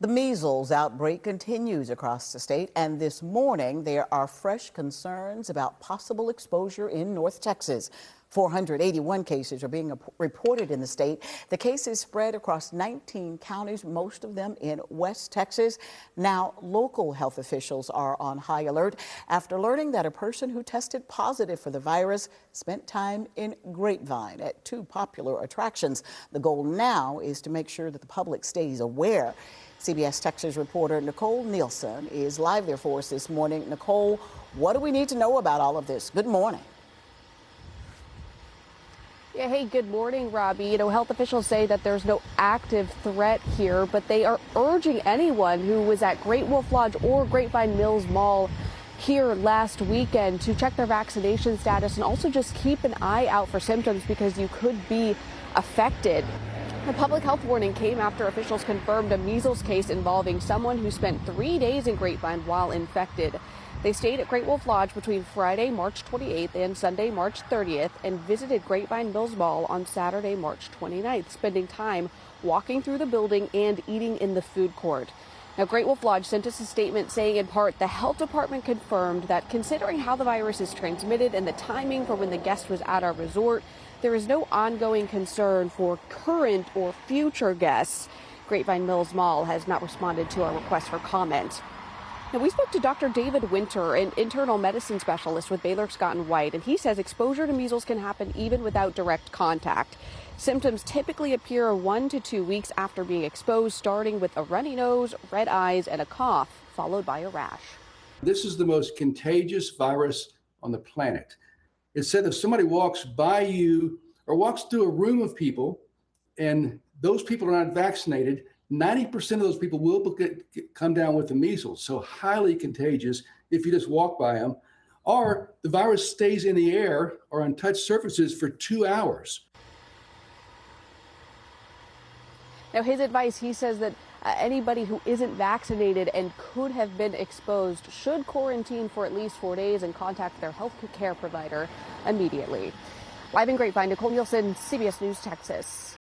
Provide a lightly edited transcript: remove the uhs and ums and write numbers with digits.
The measles outbreak continues across the state, and this morning there are fresh concerns about possible exposure in North Texas. 481 cases are being reported in the state. The cases spread across 19 counties, most of them in West Texas. Now, local health officials are on high alert after learning that a person who tested positive for the virus spent time in Grapevine at two popular attractions. The goal now is to make sure that the public stays aware. CBS Texas reporter Nicole Nielsen is live there for us this morning. Nicole, what do we need to know about all of this? Good morning. Yeah, hey, good morning, Robbie. Health officials say that there's no active threat here, but they are urging anyone who was at Great Wolf Lodge or Grapevine Mills Mall here last weekend to check their vaccination status and also just keep an eye out for symptoms because you could be affected. The public health warning came after officials confirmed a measles case involving someone who spent 3 days in Grapevine while infected. They stayed at Great Wolf Lodge between Friday, March 28th and Sunday, March 30th, and visited Grapevine Mills Mall on Saturday, March 29th, spending time walking through the building and eating in the food court. Now, Great Wolf Lodge sent us a statement saying, in part, the health department confirmed that considering how the virus is transmitted and the timing for when the guest was at our resort, there is no ongoing concern for current or future guests. Grapevine Mills Mall has not responded to our request for comment. Now, we spoke to Dr. David Winter, an internal medicine specialist with Baylor Scott & White, and he says exposure to measles can happen even without direct contact. Symptoms typically appear 1 to 2 weeks after being exposed, starting with a runny nose, red eyes, and a cough, followed by a rash. This is the most contagious virus on the planet. It said if somebody walks by you or walks through a room of people and those people are not vaccinated, 90% of those people will come down with the measles, so highly contagious if you just walk by them, or the virus stays in the air or on touch surfaces for 2 hours. Now, his advice, he says that anybody who isn't vaccinated and could have been exposed should quarantine for at least 4 days and contact their health care provider immediately. Live in Grapevine, Nicole Nielsen, CBS News, Texas.